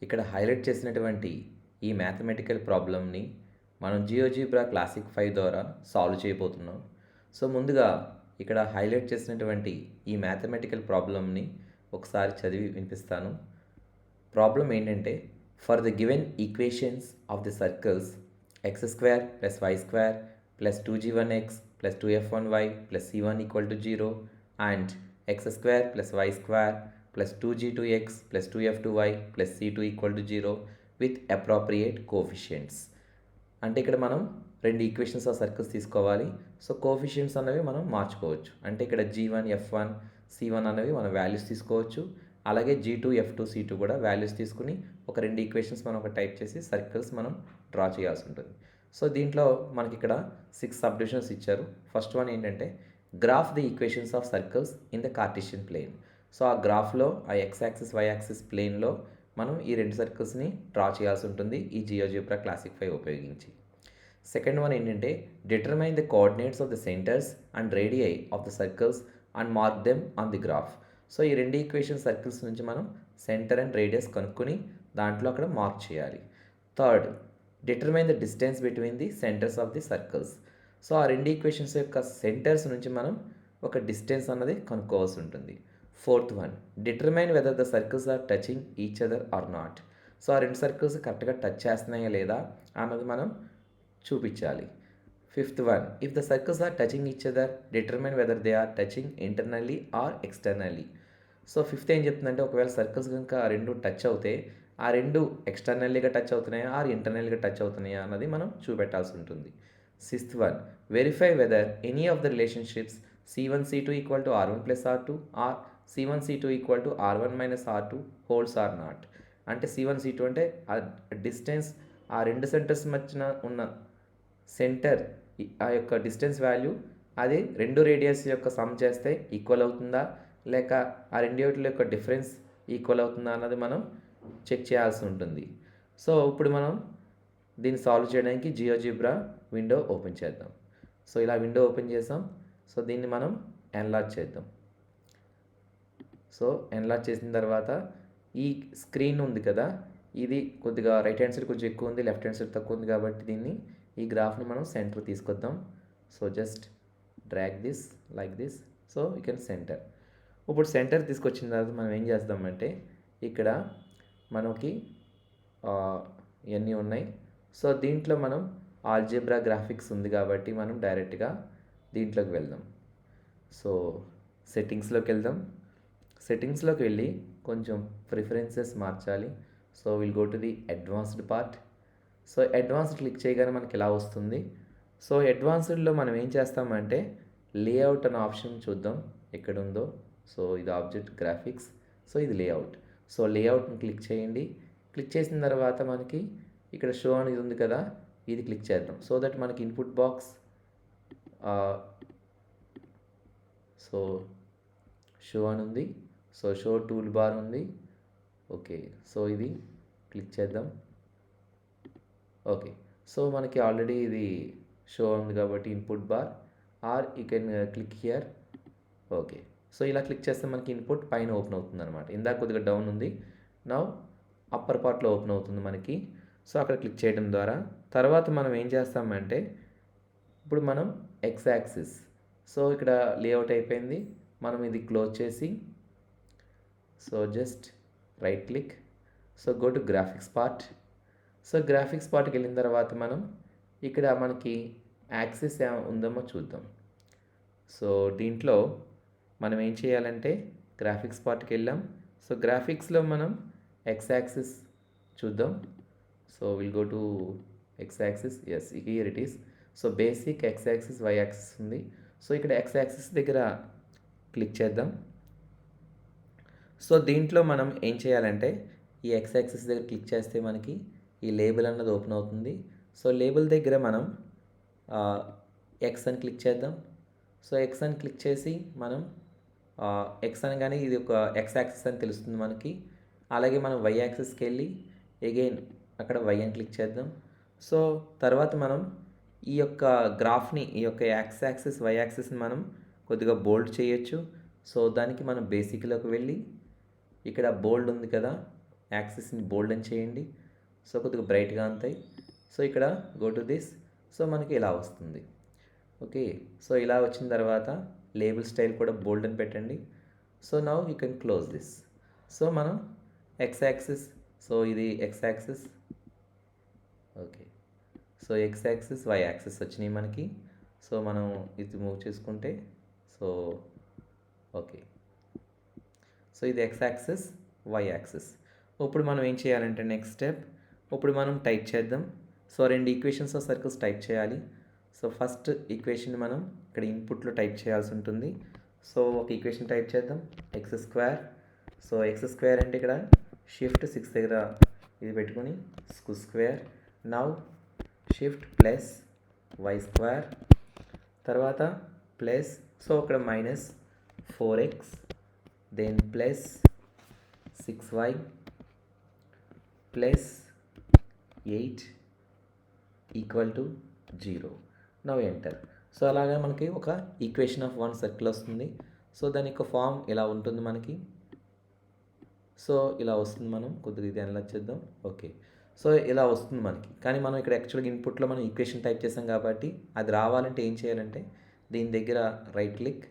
ఇక్కడ హైలైట్ చేసినటువంటి ఈ మ్యాథమెటికల్ ప్రాబ్లమ్ని మనం జియోజీబ్రా క్లాసిక్ 5 ద్వారా సాల్వ్ చేయబోతున్నాం. సో ముందుగా ఇక్కడ హైలైట్ చేసినటువంటి ఈ మ్యాథమెటికల్ ప్రాబ్లమ్ని ఒకసారి చదివి వినిపిస్తాను. ప్రాబ్లం ఏంటంటే, for the given equations of the circles x² + y² + 2g1x + 2f1y + c1 = 0 and x² + y² + 2g2x + 2f2y + c2 = 0 with appropriate coefficients. అంటే ఇక్కడ మనం రెండు ఈక్వేషన్స్ ఆఫ్ సర్కిల్స్ తీసుకోవాలి. సో కోఎఫిషియంట్స్ అనేవి మనం మార్చుకోవచ్చు. అంటే ఇక్కడ g1, f1, c1 అనేవి మనం వాల్యూస్ తీసుకోవచ్చు. అలాగే g2, f2, c2 కూడా వాల్యూస్ తీసుకుని ఒక రెండు ఈక్వేషన్స్ మనం ఒక టైప్ చేసి సర్కిల్స్ మనం డ్రా చేయాల్సి ఉంటుంది. సో దీంట్లో మనకి ఇక్కడ 6 సబ్ డివిజన్స్ ఇచ్చారు. ఫస్ట్ వన్ ఏంటంటే, graph the equations of circles in the Cartesian plane. So ఆ గ్రాఫ్లో ఆ x యాక్సిస్ y యాక్సిస్ ప్లేన్లో మనం ఈ రెండు సర్కిల్స్ని డ్రా చేయాల్సి ఉంటుంది ఈ జియోజీబ్రా క్లాసిక్ 5 ఉపయోగించి. సెకండ్ వన్ ఏంటంటే, determine the coordinates of the centres and radii of the circles and mark them on the graph. So ఈ రెండు ఈక్వేషన్ సర్కిల్స్ నుంచి మనం సెంటర్ అండ్ రేడియస్ కనుక్కొని దాంట్లో అక్కడ మార్క్ చేయాలి. Third, determine the distance between the centres of the circles. So ఆ రెండు ఈక్వేషన్స్ యొక్క సెంటర్స్ నుంచి మనం ఒక డిస్టెన్స్ అన్నది కనుక్కోవాల్సి ఉంటుంది. Fourth one, determine whether the circles are touching each other or not. So ఆ రెండు సర్కిల్స్ కరెక్ట్గా టచ్ చేస్తున్నాయా లేదా అన్నది మనం చూపించాలి. Fifth one, if the circles are touching each other, determine whether they are touching internally or externally. So fifth ఏం చెప్తుందంటే, ఒకవేళ సర్కిల్స్ కనుక ఆ రెండు టచ్ అవుతే ఆ రెండు ఎక్స్టర్నల్లీగా టచ్ అవుతున్నాయా ఆర్ ఇంటర్నల్గా టచ్ అవుతున్నాయా అన్నది మనం చూపెట్టాల్సి ఉంటుంది. Sixth one, verify whether any of the relationships c1 c2 = r1 + r2 ఆర్ c1 c2 = r1 - r2 holds or not. అంటే c1 c2 అంటే ఆ డిస్టెన్స్, ఆ రెండు సెంటర్స్ మధ్యన ఉన్న సెంటర్ ఆ యొక్క డిస్టెన్స్ వాల్యూ అది రెండు రేడియస్ యొక్క సమ్ చేస్తే ఈక్వల్ అవుతుందా, లేక ఆ రెండిటి యొక్క డిఫరెన్స్ ఈక్వల్ అవుతుందా అన్నది మనం చెక్ చేయాల్సి ఉంటుంది. సో ఇప్పుడు మనం దీన్ని సాల్వ్ చేయడానికి జియోజీబ్రా విండో ఓపెన్ చేద్దాం. సో ఇలా విండో ఓపెన్ చేసాం. సో దీన్ని మనం ఎన్లార్జ్ చేద్దాం. సో ఎన్లార్జ్ చేసిన తర్వాత ఈ స్క్రీన్ ఉంది కదా, ఇది కొద్దిగా రైట్ హ్యాండ్ సైడ్ కొంచెం ఎక్కువ ఉంది, లెఫ్ట్ హ్యాండ్ సైడ్ తక్కువ ఉంది కాబట్టి దీన్ని ఈ గ్రాఫ్ని మనం సెంటర్ తీసుకొద్దాం. So just drag this like this. So you can centre. ఇప్పుడు సెంటర్ తీసుకొచ్చిన తర్వాత మనం ఏం చేద్దామంటే, ఇక్కడ మనకి ఇవన్నీ ఉన్నాయి. సో దీంట్లో మనం ఆల్జీబ్రా గ్రాఫిక్స్ ఉంది కాబట్టి మనం డైరెక్ట్గా దీంట్లోకి వెళ్దాం. సో సెట్టింగ్స్లోకి వెళ్దాం. సెట్టింగ్స్లోకి వెళ్ళి కొంచెం ప్రిఫరెన్సెస్ మార్చాలి. So will go to the advanced part. So advanced click చేయగానే మనకి ఇలా వస్తుంది. సో అడ్వాన్స్డ్లో మనం ఏం చేస్తామంటే, లేఅవుట్ అనే ఆప్షన్ చూద్దాం ఎక్కడ ఉందో. సో ఇది ఆబ్జెక్ట్ గ్రాఫిక్స్, సో ఇది లేఅవుట్. సో లేఅవుట్ని క్లిక్ చేయండి. క్లిక్ చేసిన తర్వాత మనకి ఇక్కడ షో అనేది ఉంది కదా, ఇది క్లిక్ చేద్దాం. సో దట్ మనకి ఇన్పుట్ బాక్స్, సో షో అని ఉంది. సో షో టూల్ బార్ ఉంది. ఓకే, సో ఇది క్లిక్ చేద్దాం. ఓకే, సో మనకి ఆల్రెడీ ఇది షో ఉంది కాబట్టి input bar, or you can click here. Okay, so ఇలా క్లిక్ చేస్తే మనకి ఇన్పుట్ పైన ఓపెన్ అవుతుంది అనమాట. ఇందాక కొద్దిగా డౌన్ ఉంది, నౌ అప్పర్ పార్ట్లో ఓపెన్ అవుతుంది మనకి. సో అక్కడ క్లిక్ చేయడం ద్వారా తర్వాత మనం ఏం చేస్తామంటే, ఇప్పుడు మనం ఎక్స్ యాక్సిస్, సో ఇక్కడ లేఅవుట్ అయిపోయింది. మనం ఇది క్లోజ్ చేసి, so just right click, so go to graphics part. So graphics పార్ట్కి వెళ్ళిన తర్వాత మనం ఇక్కడ మనకి యాక్సిస్ ఉందేమో చూద్దాం. సో దీంట్లో మనం ఏం చేయాలంటే, గ్రాఫిక్స్ పార్ట్కి వెళ్ళాం. సో గ్రాఫిక్స్లో మనం ఎక్స్ యాక్సిస్ చూద్దాం. So will go to X axis. Yes, here it is. So basic X axis, Y axis ఉంది. సో ఇక్కడ ఎక్స్ యాక్సిస్ దగ్గర క్లిక్ చేద్దాం. సో దీంట్లో మనం ఏం చేయాలంటే, ఈ ఎక్స్ యాక్సిస్ దగ్గర క్లిక్ చేస్తే మనకి ఈ లేబుల్ అన్నది ఓపెన్ అవుతుంది. సో లేబుల్ దగ్గర మనం ఎక్స్ అని క్లిక్ చేద్దాం. సో ఎక్స్ అని క్లిక్ చేసి మనం ఎక్స్ అనగానే ఇది ఒక ఎక్స్ యాక్సిస్ అని తెలుస్తుంది మనకి. అలాగే మనం వై యాక్సిస్కి వెళ్ళి అగైన్ అక్కడ వై అని క్లిక్ చేద్దాం. సో తర్వాత మనం ఈ యొక్క గ్రాఫ్ని, ఈ యొక్క ఎక్స్ యాక్సిస్, వై యాక్సిస్ని మనం కొద్దిగా బోల్డ్ చేయొచ్చు. సో దానికి మనం బేసిక్లోకి వెళ్ళి ఇక్కడ బోల్డ్ ఉంది కదా, యాక్సిస్ని బోల్డెన్ చేయండి. సో కొద్దిగా బ్రైట్గా ఉంటాయి. సో ఇక్కడ గో టు దిస్. సో మనకి ఇలా వస్తుంది. ఓకే, సో ఇలా వచ్చిన తర్వాత లేబుల్ స్టైల్ కూడా బోల్డెన్ పెట్టండి. So now you can close this. So మనం ఎక్స్ యాక్సిస్, సో ఇది X axis, okay, so X axis Y axis వచ్చినాయి మనకి. సో మనం ఇది మూవ్ చేసుకుంటే సో ఓకే, సో ఇది ఎక్స్ యాక్సిస్ వై యాక్సిస్. ఇప్పుడు మనం ఏం చేయాలంటే నెక్స్ట్ స్టెప్, ఇప్పుడు మనం టైప్ చేద్దాం. సో రెండు ఈక్వేషన్స్ ఆఫ్ సర్కిల్స్ టైప్ చేయాలి. సో ఫస్ట్ ఈక్వేషన్ మనం ఇక్కడ ఇన్పుట్లో టైప్ చేయాల్సి ఉంటుంది. సో ఒక ఈక్వేషన్ టైప్ చేద్దాం, X square. So X square అంటే ఇక్కడ షిఫ్ట్ 6 దగ్గర ఇది పెట్టుకొని square. Now shift plus Y square, తర్వాత ప్లస్, సో ఇక్కడ minus 4x, then plus 6y plus 8 equal to 0. Now enter. So అలాగే మనకి ఒక ఈక్వేషన్ ఆఫ్ వన్ సర్కిల్ వస్తుంది. సో దాని యొక్క ఫామ్ ఇలా ఉంటుంది మనకి. సో ఇలా వస్తుంది, మనం కొద్దిగా ఇది అనలైజ్ చేద్దాం. ఓకే, సో ఇలా వస్తుంది మనకి. కానీ మనం ఇక్కడ యాక్చువల్గా ఇన్పుట్లో మనం ఈక్వేషన్ టైప్ చేసాం కాబట్టి అది రావాలంటే ఏం చేయాలంటే దీని దగ్గర రైట్ క్లిక్.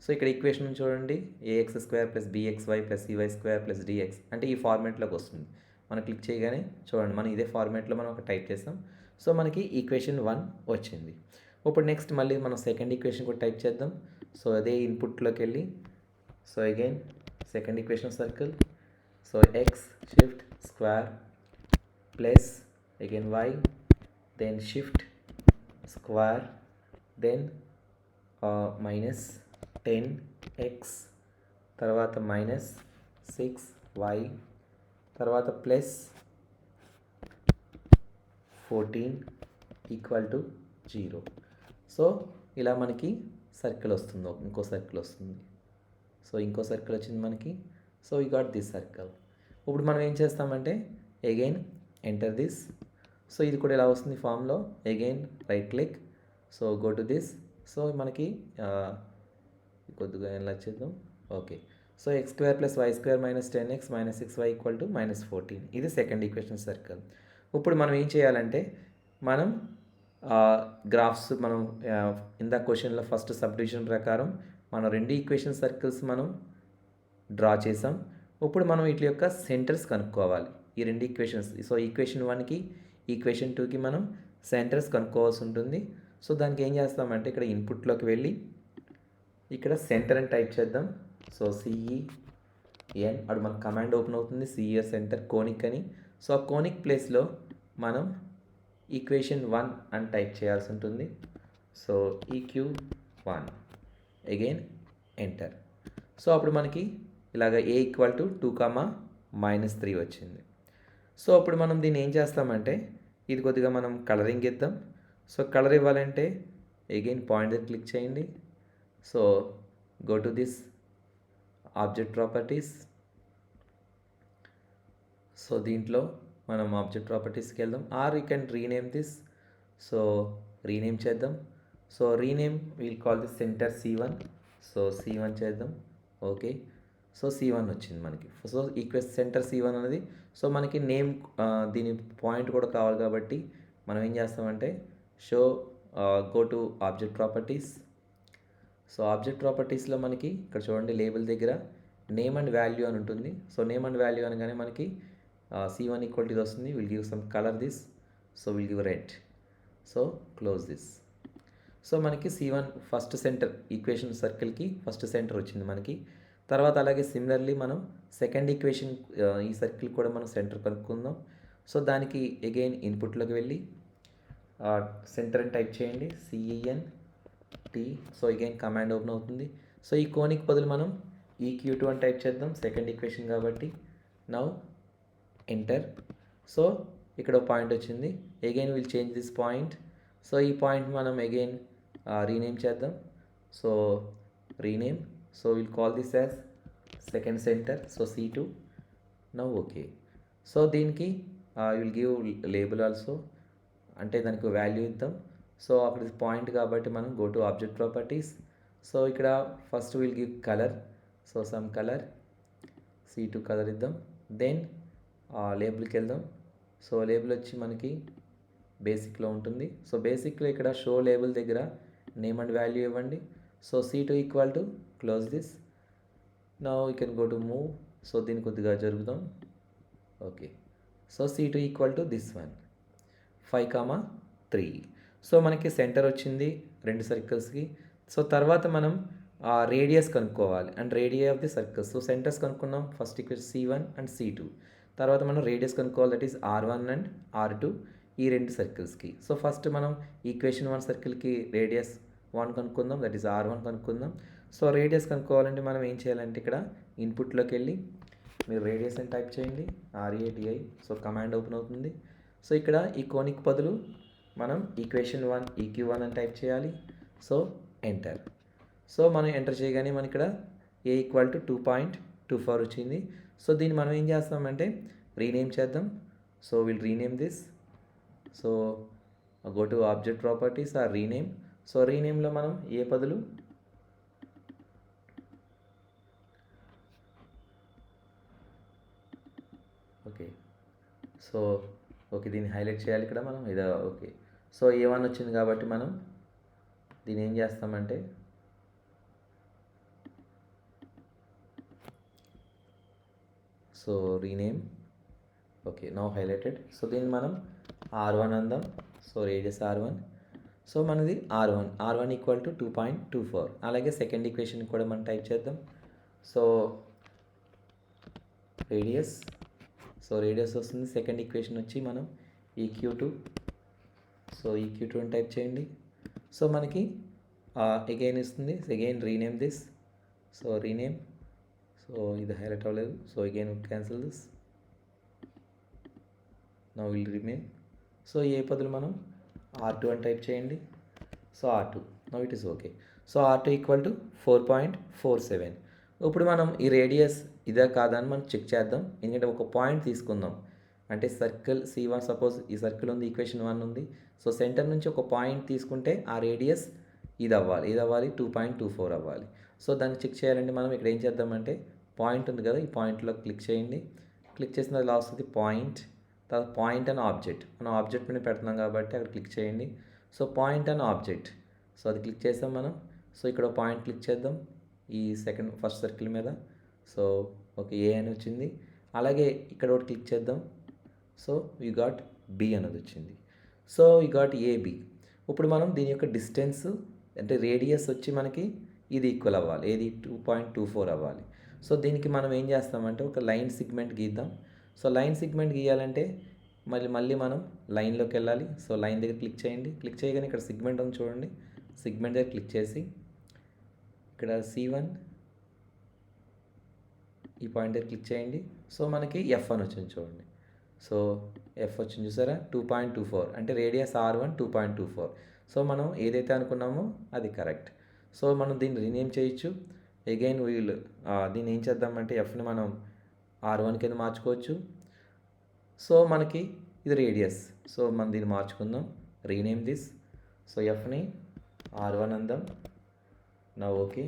సో ఇక్కడ ఈక్వేషన్ చూడండి, AX square plus BXY plus CY square plus DX అంటే ఈ ఫార్మేట్లోకి వస్తుంది. మనం క్లిక్ చేయగానే చూడండి మనం ఇదే ఫార్మేట్లో మనం ఒక టైప్ చేసాం. సో మనకి ఈక్వేషన్ 1 వచ్చింది. ఇప్పుడు నెక్స్ట్ మళ్ళీ మనం సెకండ్ ఈక్వేషన్ కూడా టైప్ చేద్దాం. సో అదే ఇన్పుట్లోకి వెళ్ళి, so again second equation circle, so X shift square plus again Y, then shift square, then minus 10x, తర్వాత మైనస్ 6y, తర్వాత ప్లస్ 14 ఈక్వల్ టు 0. సో ఇలా మనకి సర్కిల్ వస్తుంది, ఇంకో సర్కిల్ వస్తుంది. సో ఇంకో సర్కిల్ వచ్చింది మనకి. So we got this circle. ఇప్పుడు మనం ఏం చేస్తామంటే అగైన్ ఎంటర్ దిస్. సో ఇది కూడా ఇలా వస్తుంది ఫామ్లో. Again right click, so go to this. So మనకి కొద్దిగా ఎలా చేద్దాం. Okay, so X square plus Y square minus 10x minus 6y equal to minus 14. ఇది సెకండ్ ఈక్వేషన్ సర్కిల్. ఇప్పుడు మనం ఏం చేయాలంటే మనం గ్రాఫ్స్ మనం ఇందా క్వశ్చన్లో ఫస్ట్ సబ్ డివిజన్ ప్రకారం మనం రెండు ఈక్వేషన్ సర్కిల్స్ మనం డ్రా చేసాం. ఇప్పుడు మనం వీటి యొక్క సెంటర్స్ కనుక్కోవాలి, ఈ రెండు ఈక్వేషన్స్. సో ఈక్వేషన్ 1కి ఈక్వేషన్ 2కి మనం సెంటర్స్ కనుక్కోవాల్సి ఉంటుంది. సో దానికి ఏం చేస్తామంటే ఇక్కడ ఇన్పుట్లోకి వెళ్ళి ఇక్కడ సెంటర్ అని టైప్ చేద్దాం. సో CEN, అప్పుడు మనకు కమాండ్ ఓపెన్ అవుతుంది, CES సెంటర్ కోనిక్ అని. సో ఆ కోనిక్ ప్లేస్లో మనం ఈక్వేషన్ 1 అని టైప్ చేయాల్సి ఉంటుంది. So EQ1 again enter. So అప్పుడు మనకి ఇలాగ A ఈక్వల్ టు 2, -3 వచ్చింది. సో అప్పుడు మనం దీన్ని ఏం చేస్తామంటే ఇది కొద్దిగా మనం కలరింగ్ ఇద్దాం. సో కలర్ ఇవ్వాలంటే అగైన్ పాయింట్ దగ్గర క్లిక్ చేయండి. So go to this object properties. So దీంట్లో మనం ఆబ్జెక్ట్ ప్రాపర్టీస్కి వెళ్దాం, or you can rename this. So rename చేద్దాం. So rename we'll call this centre C1. So C1 చేద్దాం. ఓకే, సో C1 వచ్చింది మనకి. సో సెంటర్ C1 అనేది. సో మనకి నేమ్ దీని పాయింట్ కూడా కావాలి కాబట్టి మనం ఏం చేస్తామంటే so go to object properties. So object ప్రాపర్టీస్లో మనకి ఇక్కడ చూడండి లేబుల్ దగ్గర నేమ్ అండ్ వాల్యూ అని ఉంటుంది. సో నేమ్ అండ్ వాల్యూ అనగానే మనకి C1 ఈక్వల్ టు ఇది వస్తుంది. We'll give some colour this. So will give red. So close this. So మనకి C1 ఫస్ట్ సెంటర్ ఈక్వేషన్ సర్కిల్కి ఫస్ట్ సెంటర్ వచ్చింది మనకి. తర్వాత అలాగే సిమిలర్లీ మనం సెకండ్ ఈక్వేషన్ ఈ సర్కిల్ కూడా మనం సెంటర్ కనుక్కుందాం. సో దానికి అగైన్ ఇన్పుట్లోకి వెళ్ళి సెంటర్ అని టైప్ చేయండి, CENT. So again command open అవుతుంది. సో ఈ కోనిక్ బదులు మనం EQ2 అని టైప్ చేద్దాం, సెకండ్ ఈక్వేషన్ కాబట్టి. Now enter. సో ఇక్కడ పాయింట్ వచ్చింది. Again will change this point. So ఈ పాయింట్ మనం అగైన్ రీనేమ్ చేద్దాం. So rename. So will call this as second centre. So C2. Now okay. So దీనికి will give label also, అంటే దానికి value ఇద్దాం. So అక్కడ పాయింట్ కాబట్టి మనం go to object properties. So ఇక్కడ first will give colour. So some colour C2 colour ఇద్దాం. Then లేబుల్కి వెళ్దాం. సో లేబుల్ వచ్చి మనకి బేసిక్లో ఉంటుంది. సో బేసిక్లో ఇక్కడ షో లేబుల్ దగ్గర నేమ్ అండ్ వాల్యూ ఇవ్వండి. So C2 equal to close this. Now you can go to move. So దీన్ని కొద్దిగా జరుపుదాం. Okay. So C2 equal to this one 5,3. So మనకి సెంటర్ వచ్చింది 2 సర్కిల్స్కి. సో తర్వాత మనం రేడియస్ కనుక్కోవాలి and radius of the circles. So centres కనుక్కున్నాం. First equation C1 and C2. తర్వాత మనం రేడియస్ కనుక్కోవాలి, that is R1 and R2 ఈ 2 సర్కిల్స్కి. సో ఫస్ట్ మనం ఈక్వేషన్ 1 సర్కిల్కి రేడియస్ 1 కనుక్కుందాం, దట్ ఈస్ R1 కనుక్కుందాం. సో రేడియస్ కనుక్కోవాలంటే మనం ఏం చేయాలంటే ఇక్కడ ఇన్పుట్లోకి వెళ్ళి మీరు రేడియస్ అని టైప్ చేయండి, RADI. సో కమాండ్ ఓపెన్ అవుతుంది. సో ఇక్కడ ఈ కోనిక్ బదులు మనం ఈక్వేషన్ 1 EQ1 అని టైప్ చేయాలి. So enter. సో మనం ఎంటర్ చేయగానే మన ఇక్కడ A ఈక్వల్ టు 2.24 వచ్చింది. సో దీన్ని మనం ఏం చేస్తామంటే రీనేమ్ చేద్దాం. So we'll rename this. So go to object properties or rename. So రీనేమ్లో మనం ఏ బదులు ఓకే. సో ఓకే, దీన్ని హైలైట్ చేయాలి ఇక్కడ మనం ఇదా. ఓకే. సో A1 వచ్చింది కాబట్టి మనం దీన్ని ఏం చేస్తామంటే so rename. Okay, now highlighted. So దీన్ని మనం R1 అందాం. So radius R1. సో మనది R1 ఈక్వల్ టు 2.24. అలాగే సెకండ్ ఈక్వేషన్ కూడా మనం టైప్ చేద్దాం. So radius. సో రేడియస్ వస్తుంది. సెకండ్ ఈక్వేషన్ వచ్చి మనం EQ2. సో EQ2 అని టైప్ చేయండి. సో మనకి అగైన్ ఇస్తుంది. Again rename this. So rename. So ఇది హైలైట్ అవ్వలేదు. So again cancel this. Now we'll remain. So A బదులు మనం R2 అని టైప్ చేయండి. So R2. Now it is okay. So R2 equal to 4.47. ఇప్పుడు మనం ఈ రేడియస్ ఇదే కాదా అని మనం చెక్ చేద్దాం. ఎందుకంటే ఒక పాయింట్ తీసుకుందాం. అంటే సర్కిల్ C1, సపోజ్ ఈ సర్కిల్ ఉంది, ఈక్వేషన్ 1 ఉంది. సో సెంటర్ నుంచి ఒక పాయింట్ తీసుకుంటే ఆ రేడియస్ ఇది అవ్వాలి 2.24 అవ్వాలి. సో దాన్ని చెక్ చేయాలంటే మనం ఇక్కడ ఏం చేద్దామంటే పాయింట్ ఉంది కదా, ఈ పాయింట్లో క్లిక్ చేయండి. క్లిక్ చేసిన ఇలా వస్తుంది పాయింట్. తర్వాత పాయింట్ అండ్ ఆబ్జెక్ట్. మనం ఆబ్జెక్ట్ మీద పెడుతున్నాం కాబట్టి అక్కడ క్లిక్ చేయండి. So point and object. So అది క్లిక్ చేసాం మనం. సో ఇక్కడ పాయింట్ క్లిక్ చేద్దాం ఈ ఫస్ట్ సర్కిల్ మీద. సో ఓకే, A అని వచ్చింది. అలాగే ఇక్కడ ఒకటి క్లిక్ చేద్దాం. సో యూ గాట్ B అనేది వచ్చింది. So you got AB. ఇప్పుడు మనం దీని యొక్క డిస్టెన్స్ అంటే రేడియస్ వచ్చి మనకి ఇది ఈక్వల్ అవ్వాలి, ఏది 2.24 అవ్వాలి. సో దీనికి మనం ఏం చేస్తామంటే ఒక లైన్ సిగ్మెంట్ గీద్దాం. సో లైన్ సిగ్మెంట్ గీయాలంటే మళ్ళీ మనం లైన్లోకి వెళ్ళాలి. సో లైన్ దగ్గర క్లిక్ చేయండి. క్లిక్ చేయగానే ఇక్కడ సిగ్మెంట్ ఉంది చూడండి. సిగ్మెంట్ దగ్గర క్లిక్ చేసి ఇక్కడ C1 ఈ పాయింట్ దగ్గర క్లిక్ చేయండి. సో మనకి F1 వచ్చింది చూడండి. సో F వచ్చింది చూసారా, 2.24 అంటే రేడియస్ R1 2.24. సో మనం ఏదైతే అనుకున్నామో అది కరెక్ట్. సో మనం దీన్ని రీనేమ్ చేయొచ్చు. అగైన్ దీన్ని ఏం చేద్దామంటే Fని మనం R1 కింద మార్చుకోవచ్చు. సో మనకి ఇది రేడియస్. సో మనం దీన్ని మార్చుకుందాం, రీనేమ్ దిస్. సో Fని R1 అందాం. నా ఓకే.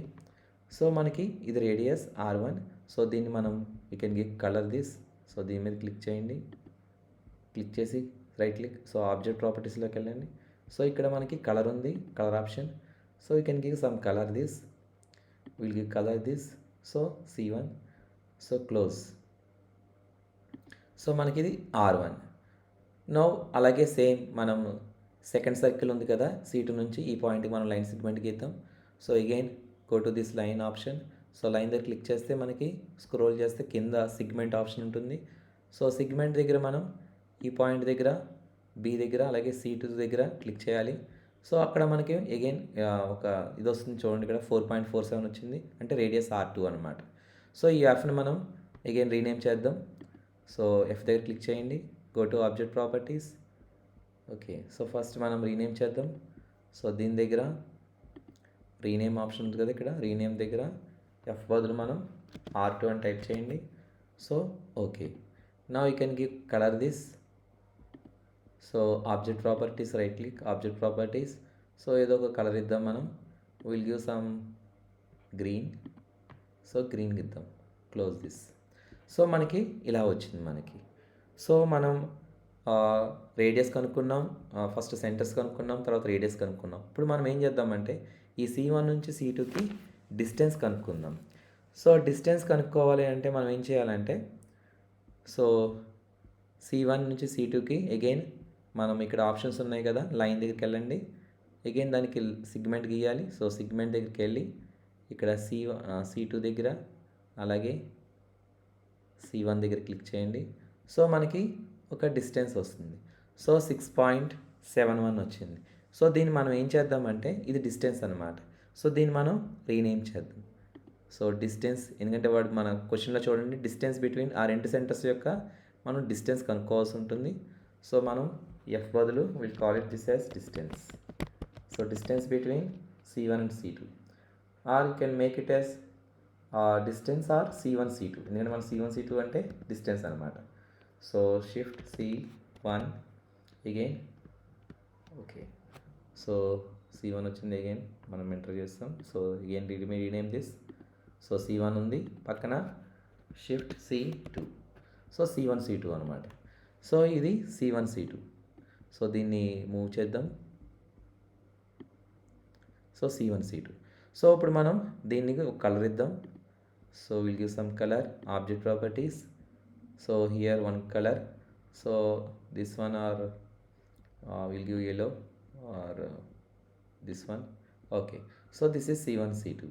సో మనకి ఇది రేడియస్ R1. సో దీన్ని మనం you can give colour this. So దీని మీద క్లిక్ చేయండి. క్లిక్ చేసి రైట్ క్లిక్. సో ఆబ్జెక్ట్ ప్రాపర్టీస్లోకి వెళ్ళండి. సో ఇక్కడ మనకి కలర్ ఉంది, colour option. So you can give some colour this. Will give colour this. So C1. So close. So మనకి ఇది R1. నో అలాగే సేమ్ మనం సెకండ్ సర్కిల్ ఉంది కదా C2 నుంచి ఈ పాయింట్కి మనం లైన్ సిగ్మెంట్ గీద్దాం. So again go to this line option. So line దగ్గర క్లిక్ చేస్తే మనకి స్క్రోల్ చేస్తే కింద సిగ్మెంట్ ఆప్షన్ ఉంటుంది. సో సిగ్మెంట్ దగ్గర మనం ఈ పాయింట్ దగ్గర B దగ్గర అలాగే C2 దగ్గర క్లిక్ చేయాలి. సో అక్కడ మనకి అగైన్ ఒక ఇది వస్తుంది చూడండి, ఇక్కడ 4.47 వచ్చింది అంటే రేడియస్ R2 అనమాట. సో ఈ Fని మనం అగైన్ రీనేమ్ చేద్దాం. సో F దగ్గర క్లిక్ చేయండి. Go to object properties. Okay. So first మనం రీనేమ్ చేద్దాం. సో దీని దగ్గర రీనేమ్ ఆప్షన్ ఉంది కదా, ఇక్కడ రీనేమ్ దగ్గర F బదులు మనం R2 అని టైప్ చేయండి. So okay. Now you can give colour this. So object properties, right click object properties. So ఏదో ఒక కలర్ ఇద్దాం మనం. We'll give some green. So green ఇద్దాం. Close this. సో మనకి ఇలా వచ్చింది మనకి. సో మనం రేడియస్ కనుక్కున్నాం, ఫస్ట్ సెంటర్స్ కనుక్కున్నాం, తర్వాత రేడియస్ కనుక్కున్నాం. ఇప్పుడు మనం ఏం చేద్దామంటే ఈ C1 నుంచి C2కి డిస్టెన్స్ కనుక్కుందాం. సో డిస్టెన్స్ కనుక్కోవాలి అంటే మనం ఏం చేయాలంటే, సో C1 నుంచి C2కి అగైన్ మనం ఇక్కడ ఆప్షన్స్ ఉన్నాయి కదా, లైన్ దగ్గరికి వెళ్ళండి, అగైన్ దానికి సిగ్మెంట్ గీయాలి. సో సిగ్మెంట్ దగ్గరికి వెళ్ళి ఇక్కడ C2 దగ్గర అలాగే C1 దగ్గర క్లిక్ చేయండి. సో మనకి ఒక డిస్టెన్స్ వస్తుంది. సో 6.71 వచ్చింది. సో దీన్ని మనం ఏం చేద్దామంటే ఇది డిస్టెన్స్ అనమాట. సో దీన్ని మనం రీనేమ్ చేద్దాం. సో డిస్టెన్స్, ఎందుకంటే వాడు మన క్వశ్చన్లో చూడండి డిస్టెన్స్ బిట్వీన్ ఆ రెండు సెంటర్స్ యొక్క మనం డిస్టెన్స్ కనుక్కోవాల్సి ఉంటుంది. సో మనం ఎఫ్ బదులు will call it this as distance. So distance between C1 and C2, or you can make it as distance or C1 C2, ఎందుకంటే మన C1 C2 అంటే డిస్టెన్స్ అనమాట. So shift C1 again, okay. So C1 వచ్చింది, again మనం enter చేస్తాం. So again rename this. So C1 ఉంది, పక్కన shift C2. So C1 C2 అనమాట. సో ఇది C1 C2. సో దీన్ని మూవ్ చేద్దాం. So C1 C2. సో ఇప్పుడు మనం దీనికి ఒక కలర్ ఇద్దాం. So will give some colour, object properties. So here one colour. So this one or will give yellow or this one. Okay. So this is C1 C2.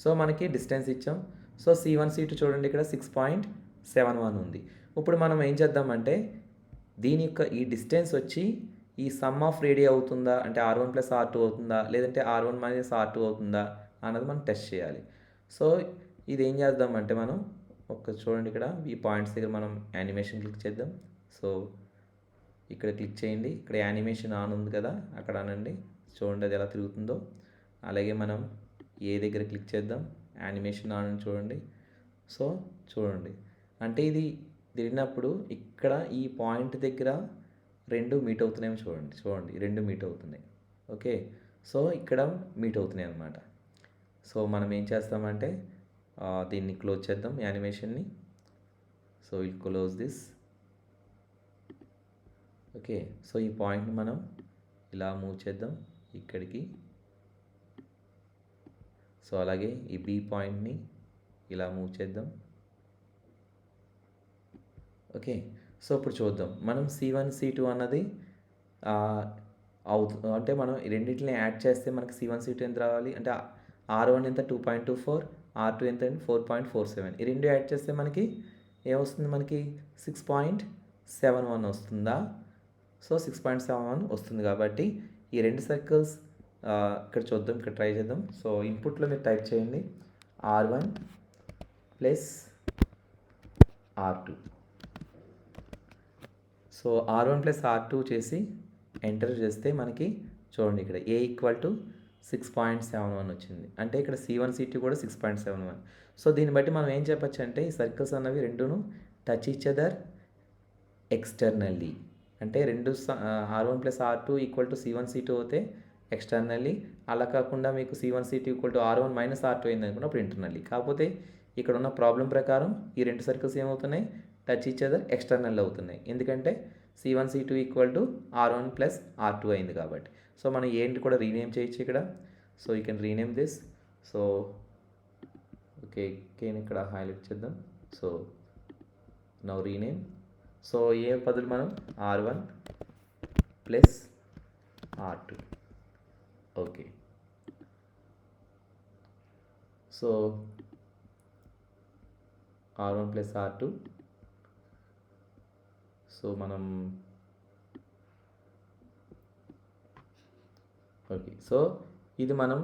So మనకి distance ఇచ్చాం. So C1 C2 చూడండి ఇక్కడ 6.71 ఉంది. ఇప్పుడు మనం ఏం చేద్దామంటే దీని యొక్క ఈ డిస్టెన్స్ వచ్చి ఈ సమ్ ఆఫ్ రేడియా అవుతుందా, అంటే R1 + R2 అవుతుందా, లేదంటే R1 - R2 అవుతుందా అన్నది మనం టెస్ట్ చేయాలి. సో ఇది ఏం చేద్దామంటే మనం చూడండి ఇక్కడ ఈ పాయింట్స్ దగ్గర మనం యానిమేషన్ క్లిక్ చేద్దాం. సో ఇక్కడ క్లిక్ చేయండి, ఇక్కడ యానిమేషన్ ఆన్ ఉంది కదా, అక్కడ అనండి, చూడండి అది ఎలా తిరుగుతుందో. అలాగే మనం ఏ దగ్గర క్లిక్ చేద్దాం, యానిమేషన్ ఆన్ చూడండి. సో చూడండి, అంటే ఇది తిరిగినప్పుడు ఇక్కడ ఈ పాయింట్ దగ్గర రెండు మీట్ అవుతున్నాయేమో చూడండి రెండు మీట్ అవుతున్నాయి. ఓకే. సో ఇక్కడ మీట్ అవుతున్నాయి అన్నమాట. సో మనం ఏం చేస్తామంటే దీన్ని క్లోజ్ చేద్దాం యానిమేషన్ని. So we'll close this. Okay. So ఈ పాయింట్ని మనం ఇలా మూవ్ చేద్దాం ఇక్కడికి. సో అలాగే ఈ బి పాయింట్ని ఇలా మూవ్ చేద్దాం. ఓకే. సో ఇప్పుడు చూద్దాం, మనం C1 C2 అన్నది అంటే మనం రెండింటిని యాడ్ చేస్తే మనకి C1 C2 ఎంత రావాలి అంటే R1 ఎంత 2.24, R2 ఎంత 4.47. ఈ రెండు యాడ్ చేస్తే మనకి ఏమొస్తుంది, మనకి 6.71 వస్తుందా? సో 6.71 వస్తుంది. కాబట్టి ఈ రెండు సర్కిల్స్ ఇక్కడ చూద్దాం, ఇక్కడ ట్రై చేద్దాం. సో ఇన్పుట్లో మీరు టైప్ చేయండి R1 + R2. So R1 + R2 చేసి ఎంటర్ చేస్తే మనకి చూడండి ఇక్కడ A = 6.71 వచ్చింది. అంటే ఇక్కడ C1 C2 కూడా 6.71. సో దీన్ని బట్టి మనం ఏం చెప్పచ్చు అంటే ఈ సర్కిల్స్ అన్నవి రెండును టచ్ ఈచ్ అదర్ ఎక్స్టర్నల్లీ. అంటే రెండు R1 + R2 = C1 C2 అవుతే ఎక్స్టర్నల్లీ, అలా కాకుండా మీకు C1 C2 = R1 - R2 అయింది అనుకున్నప్పుడు ఇంటర్నల్లీ. కాకపోతే ఇక్కడ ఉన్న ప్రాబ్లం ప్రకారం ఈ రెండు సర్కిల్స్ ఏమవుతున్నాయి, టచ్ ఈచ్ అదర్ ఎక్స్టర్నల్ అవుతున్నాయి. ఎందుకంటే C1 C2 = R1 + R2 అయింది కాబట్టి. సో మనం ఏంటి కూడా రీనేమ్ చేయొచ్చు ఇక్కడ. So you can rename this. So okay, ఇక్కడ హైలైట్ చేద్దాం. So now rename. So A బదులు మనం R1 + R2. Okay. So R1 + R2. So మనం ఓకే. సో ఇది మనం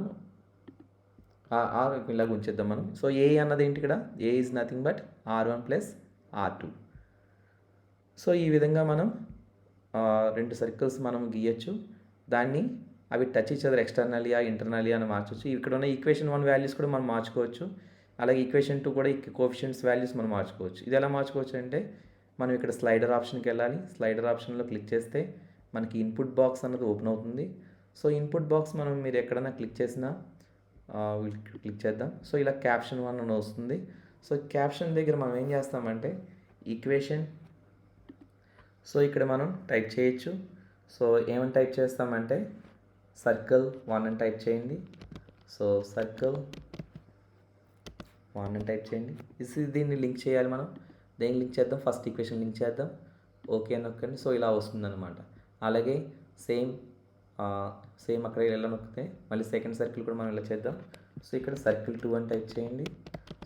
ఇలాగ ఉంచేద్దాం మనం. సో ఏ అన్నది ఏంటి ఇక్కడ, A is nothing but R1 + R2. So ఈ విధంగా మనం రెండు సర్కిల్స్ మనం గీయచ్చు. దాన్ని అవి టచ్ ఈచ్ అదర్ ఎక్స్టర్నలియా ఇంటర్నలియా అని మార్చవచ్చు. ఇక్కడ ఉన్న ఈక్వేషన్ 1 వాల్యూస్ కూడా మనం మార్చుకోవచ్చు. అలాగే ఈక్వేషన్ 2 కూడా కోఎఫిషియంట్స్ వాల్యూస్ మనం మార్చుకోవచ్చు. ఇది ఎలా మార్చుకోవచ్చు అంటే మనం ఇక్కడ స్లైడర్ ఆప్షన్కి వెళ్ళాలి. స్లైడర్ ఆప్షన్లో క్లిక్ చేస్తే మనకి ఇన్పుట్ బాక్స్ అన్నది ఓపెన్ అవుతుంది. సో ఇన్పుట్ బాక్స్ మీరు ఎక్కడైనా క్లిక్ చేసినా క్లిక్ చేద్దాం. సో ఇలా క్యాప్షన్ 1 అని వస్తుంది. సో క్యాప్షన్ దగ్గర మనం ఏం చేస్తామంటే ఈక్వేషన్ సో ఇక్కడ మనం టైప్ చేయొచ్చు. సో ఏమని టైప్ చేస్తామంటే సర్కిల్ 1 అని టైప్ చేయండి. సో సర్కిల్ 1 అని టైప్ చేయండి. దీన్ని లింక్ చేయాలి మనం. దేన్ని లింక్ చేద్దాం? ఫస్ట్ ఈక్వేషన్ లింక్ చేద్దాం. ఓకే అని నొక్కండి. సో ఇలా వస్తుందన్నమాట. అలాగే సేమ్ అక్కడ ఇలా నొక్కితే మళ్ళీ సెకండ్ సర్కిల్ కూడా మనం ఇలా చేద్దాం. సో ఇక్కడ సర్కిల్ 2 అని టైప్ చేయండి.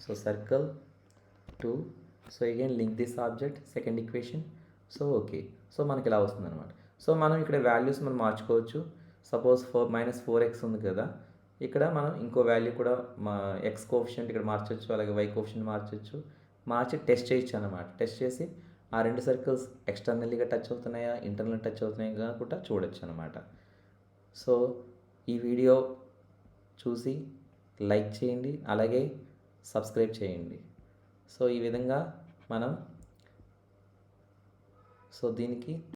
So circle 2. So again link this object second equation. So okay. So మనకి ఇలా వస్తుందన్నమాట. సో మనం ఇక్కడ వాల్యూస్ మనం మార్చుకోవచ్చు. సపోజ్ -4x ఉంది కదా, ఇక్కడ మనం ఇంకో వాల్యూ కూడా ఎక్స్ కోఎఫిషియంట్ ఇక్కడ మార్చొచ్చు, అలాగే వై కోఎఫిషియంట్ మార్చొచ్చు. మార్చి టెస్ట్ చేయొచ్చు అన్నమాట. టెస్ట్ చేసి ఆ రెండు సర్కిల్స్ ఎక్స్టర్నల్లీగా టచ్ అవుతున్నాయా, ఇంటర్నల్ టచ్ అవుతున్నాయా కూడా చూడొచ్చు అనమాట. సో ఈ వీడియో చూసి లైక్ చేయండి, అలాగే సబ్స్క్రైబ్ చేయండి. సో ఈ విధంగా మనం దీనికి